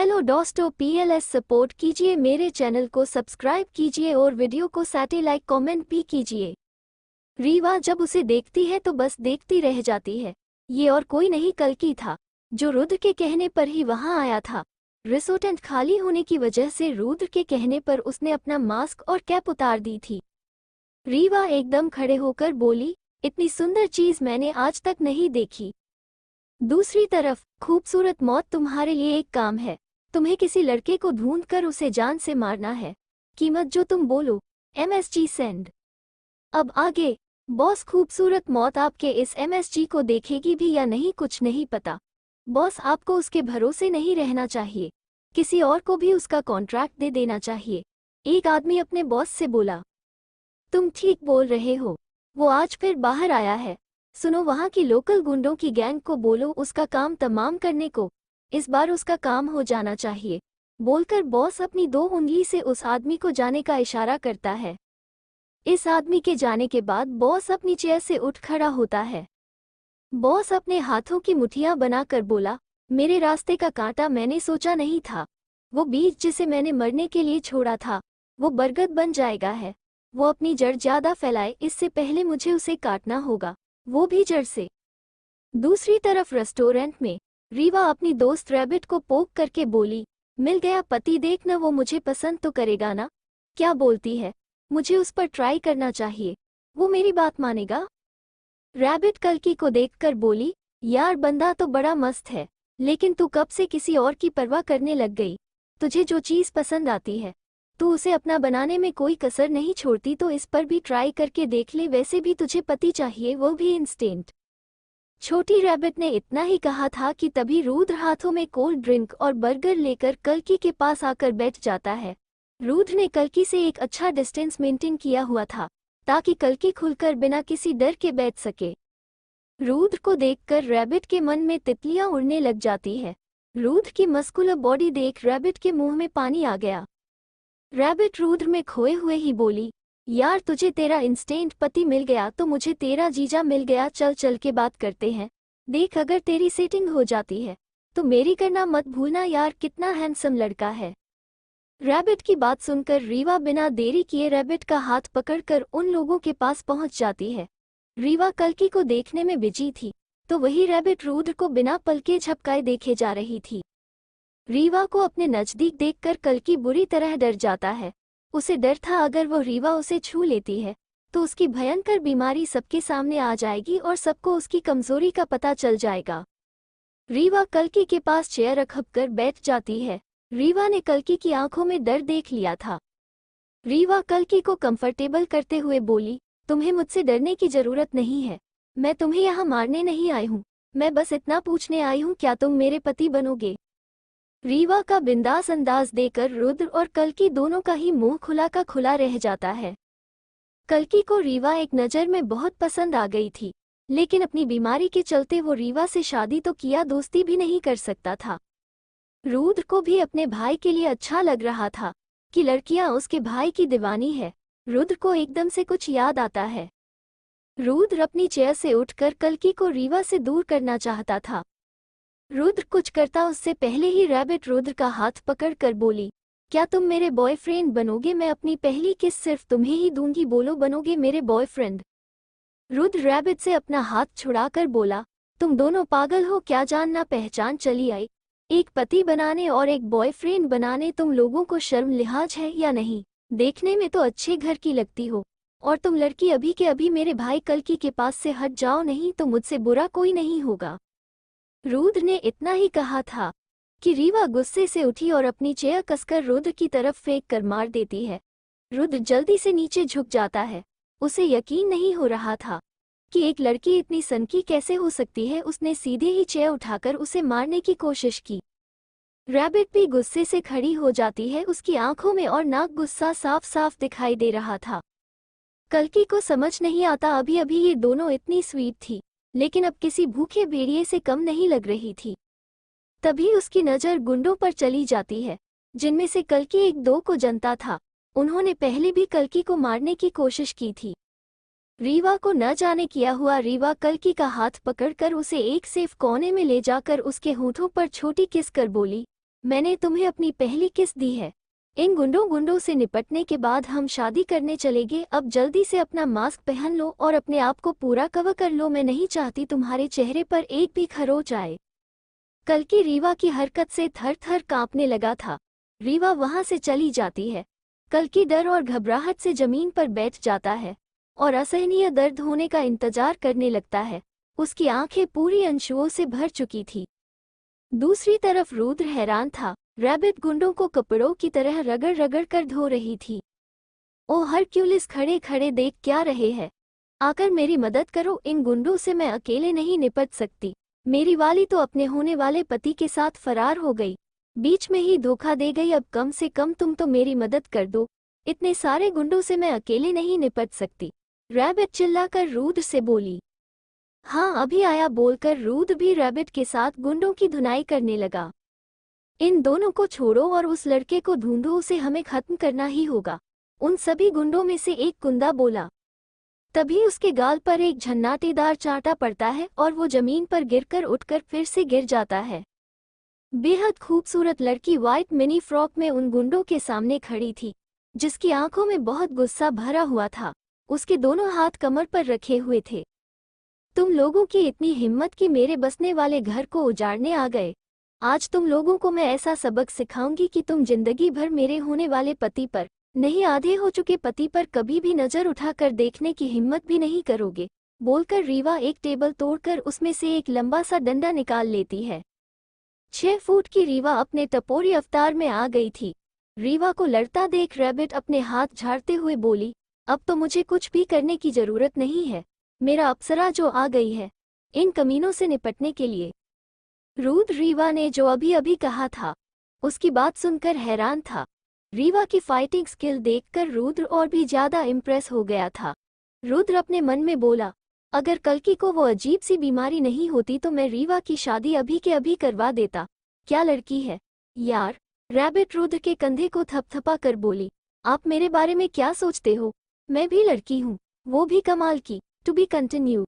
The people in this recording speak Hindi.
हेलो दोस्तों, पीएलएस सपोर्ट कीजिए, मेरे चैनल को सब्सक्राइब कीजिए और वीडियो को लाइक कमेंट भी कीजिए। रीवा जब उसे देखती है तो बस देखती रह जाती है। ये और कोई नहीं कल्कि था, जो रुद्र के कहने पर ही वहां आया था। रिसोर्ट खाली होने की वजह से रुद्र के कहने पर उसने अपना मास्क और कैप उतार दी थी। रीवा एकदम खड़े होकर बोली, इतनी सुंदर चीज मैंने आज तक नहीं देखी। दूसरी तरफ खूबसूरत मौत तुम्हारे लिए एक काम है। तुम्हें किसी लड़के को ढूंढकर उसे जान से मारना है। कीमत जो तुम बोलो। MSG send. अब आगे बॉस, खूबसूरत मौत आपके इस MSG को देखेगी भी या नहीं कुछ नहीं पता। बॉस, आपको उसके भरोसे नहीं रहना चाहिए, किसी और को भी उसका कॉन्ट्रैक्ट दे देना चाहिए। एक आदमी अपने बॉस से बोला। तुम ठीक बोल रहे हो, वो आज फिर बाहर आया है। सुनो, वहाँ की लोकल गुंडों की गैंग को बोलो उसका काम तमाम करने को। इस बार उसका काम हो जाना चाहिए। बोलकर बॉस अपनी 2 उंगली से उस आदमी को जाने का इशारा करता है। इस आदमी के जाने के बाद बॉस अपनी चेयर से उठ खड़ा होता है। बॉस अपने हाथों की मुठ्ठियां बनाकर बोला, मेरे रास्ते का कांटा मैंने सोचा नहीं था। वो बीज जिसे मैंने मरने के लिए छोड़ा था, वो बरगद बन जाएगा है। वो अपनी जड़ ज्यादा फैलाए, इससे पहले मुझे उसे काटना होगा, वो भी जड़ से। दूसरी तरफ रेस्टोरेंट में रीवा अपनी दोस्त रैबिट को पोक करके बोली, मिल गया पति, देखना वो मुझे पसंद तो करेगा ना। क्या बोलती है, मुझे उस पर ट्राई करना चाहिए, वो मेरी बात मानेगा। रैबिट कल्कि को देखकर बोली, यार बंदा तो बड़ा मस्त है, लेकिन तू कब से किसी और की परवाह करने लग गई। तुझे जो चीज़ पसंद आती है तू उसे अपना बनाने में कोई कसर नहीं छोड़ती, तो इस पर भी ट्राई करके देख ले। वैसे भी तुझे पति चाहिए, वो भी इंस्टेंट। छोटी रैबिट ने इतना ही कहा था कि तभी रुद्र हाथों में कोल्ड ड्रिंक और बर्गर लेकर कल्कि के पास आकर बैठ जाता है। रुद्र ने कल्कि से एक अच्छा डिस्टेंस मेंटेन किया हुआ था, ताकि कल्कि खुलकर बिना किसी डर के बैठ सके। रुद्र को देखकर रैबिट के मन में तितलियां उड़ने लग जाती है। रुद्र की मस्कुलर बॉडी देख रैबिट के मुंह में पानी आ गया। रैबिट रुद्र में खोए हुए ही बोली, यार तुझे तेरा इंस्टेंट पति मिल गया तो मुझे तेरा जीजा मिल गया। चल चल के बात करते हैं, देख अगर तेरी सेटिंग हो जाती है तो मेरी करना मत भूलना। यार कितना हैंडसम लड़का है। रैबिट की बात सुनकर रीवा बिना देरी किए रैबिट का हाथ पकड़कर उन लोगों के पास पहुंच जाती है। रीवा कल्कि को देखने में बिजी थी, तो वही रैबिट रुद्र को बिना पलके झपकाए देखे जा रही थी। रीवा को अपने नजदीक देखकर कल्कि बुरी तरह डर जाता है। उसे डर था अगर वो रीवा उसे छू लेती है तो उसकी भयंकर बीमारी सबके सामने आ जाएगी और सबको उसकी कमजोरी का पता चल जाएगा। रीवा कल्कि के पास चेयर रखकर बैठ जाती है। रीवा ने कल्कि की आंखों में डर देख लिया था। रीवा कल्कि को कंफर्टेबल करते हुए बोली, तुम्हें मुझसे डरने की जरूरत नहीं है। मैं तुम्हें यहाँ मारने नहीं आई हूँ, मैं बस इतना पूछने आई हूँ, क्या तुम मेरे पति बनोगे। रीवा का बिंदास अंदाज देकर रुद्र और कल्कि दोनों का ही मुंह खुला का खुला रह जाता है। कल्कि को रीवा एक नज़र में बहुत पसंद आ गई थी, लेकिन अपनी बीमारी के चलते वो रीवा से शादी तो किया, दोस्ती भी नहीं कर सकता था। रुद्र को भी अपने भाई के लिए अच्छा लग रहा था कि लड़कियां उसके भाई की दीवानी है। रुद्र को एकदम से कुछ याद आता है। रुद्र अपनी चेयर से उठकर कल्कि को रीवा से दूर करना चाहता था। रुद्र कुछ करता उससे पहले ही रैबिट रुद्र का हाथ पकड़कर बोली, क्या तुम मेरे बॉयफ्रेंड बनोगे। मैं अपनी पहली किस सिर्फ तुम्हें ही दूंगी, बोलो बनोगे मेरे बॉयफ्रेंड। रुद्र रैबिट से अपना हाथ छुड़ाकर बोला, तुम दोनों पागल हो क्या, जानना पहचान चली आई। एक पति बनाने और एक बॉयफ्रेंड बनाने, तुम लोगों को शर्म लिहाज है या नहीं। देखने में तो अच्छे घर की लगती हो, और तुम लड़की अभी के अभी मेरे भाई कल्कि के पास से हट जाओ, नहीं तो मुझसे बुरा कोई नहीं होगा। रुद्र ने इतना ही कहा था कि रीवा गुस्से से उठी और अपनी चेयर कसकर रुद्र की तरफ फेंक कर मार देती है। रुद्र जल्दी से नीचे झुक जाता है। उसे यकीन नहीं हो रहा था कि एक लड़की इतनी सनकी कैसे हो सकती है। उसने सीधे ही चेयर उठाकर उसे मारने की कोशिश की। रैबिट भी गुस्से से खड़ी हो जाती है, उसकी आंखों में और नाक गुस्सा साफ साफ दिखाई दे रहा था। कल्कि को समझ नहीं आता, अभी अभी ये दोनों इतनी स्वीट थी, लेकिन अब किसी भूखे भेड़िए से कम नहीं लग रही थी। तभी उसकी नज़र गुंडों पर चली जाती है, जिनमें से कल्कि एक दो को जनता था। उन्होंने पहले भी कल्कि को मारने की कोशिश की थी। रीवा को न जाने किया हुआ रीवा कल्कि का हाथ पकड़कर उसे एक सेफ कोने में ले जाकर उसके होठों पर छोटी किस कर बोली, मैंने तुम्हें अपनी पहली किस दी है। इन गुंडों से निपटने के बाद हम शादी करने चलेंगे। अब जल्दी से अपना मास्क पहन लो और अपने आप को पूरा कवर कर लो। मैं नहीं चाहती तुम्हारे चेहरे पर एक भी खरोंच आए। कल्कि रीवा की हरकत से थर थर कांपने लगा था। रीवा वहां से चली जाती है। कल्कि डर और घबराहट से जमीन पर बैठ जाता है और असहनीय दर्द होने का इंतजार करने लगता है। उसकी आंखें पूरी अंशुओं से भर चुकी थी। दूसरी तरफ रुद्र हैरान था। रैबिट गुंडों को कपड़ों की तरह रगड़ रगड़ कर धो रही थी। ओ हरक्यूलिस, खड़े खड़े देख क्या रहे हैं? आकर मेरी मदद करो। इन गुंडों से मैं अकेले नहीं निपट सकती। मेरी वाली तो अपने होने वाले पति के साथ फरार हो गई, बीच में ही धोखा दे गई। अब कम से कम तुम तो मेरी मदद कर दो। इतने सारे गुंडों से मैं अकेले नहीं निपट सकती। रैबिट चिल्लाकर रुद्र से बोली। हाँ, अभी आया, बोलकर रुद्र भी रैबिट के साथ गुंडों की धुनाई करने लगा। इन दोनों को छोड़ो और उस लड़के को ढूंढो, उसे हमें खत्म करना ही होगा। उन सभी गुंडों में से एक गुंडा बोला। तभी उसके गाल पर एक झन्नाटेदार चांटा पड़ता है और वो जमीन पर गिरकर उठकर फिर से गिर जाता है। बेहद खूबसूरत लड़की व्हाइट मिनी फ्रॉक में उन गुंडों के सामने खड़ी थी, जिसकी आंखों में बहुत गुस्सा भरा हुआ था। उसके दोनों हाथ कमर पर रखे हुए थे। तुम लोगों की इतनी हिम्मत कि मेरे बसने वाले घर को उजाड़ने आ गए। आज तुम लोगों को मैं ऐसा सबक सिखाऊंगी कि तुम जिंदगी भर मेरे होने वाले पति पर, नहीं आधे हो चुके पति पर कभी भी नजर उठाकर देखने की हिम्मत भी नहीं करोगे। बोलकर रीवा एक टेबल तोड़कर उसमें से एक लंबा सा डंडा निकाल लेती है। 6 फुट की रीवा अपने टपोरी अवतार में आ गई थी। रीवा को लड़ता देख रैबिट अपने हाथ झाड़ते हुए बोली, अब तो मुझे कुछ भी करने की जरूरत नहीं है। मेरा अप्सरा जो आ गई है इन कमीनों से निपटने के लिए। रुद्र रीवा ने जो अभी अभी कहा था उसकी बात सुनकर हैरान था। रीवा की फाइटिंग स्किल देखकर रुद्र और भी ज्यादा इम्प्रेस हो गया था। रुद्र अपने मन में बोला, अगर कल्कि को वो अजीब सी बीमारी नहीं होती तो मैं रीवा की शादी अभी के अभी करवा देता। क्या लड़की है यार। रैबिट रुद्र के कंधे को थपथपा कर बोली, आप मेरे बारे में क्या सोचते हो? मैं भी लड़की हूँ, वो भी कमाल की। To be continue.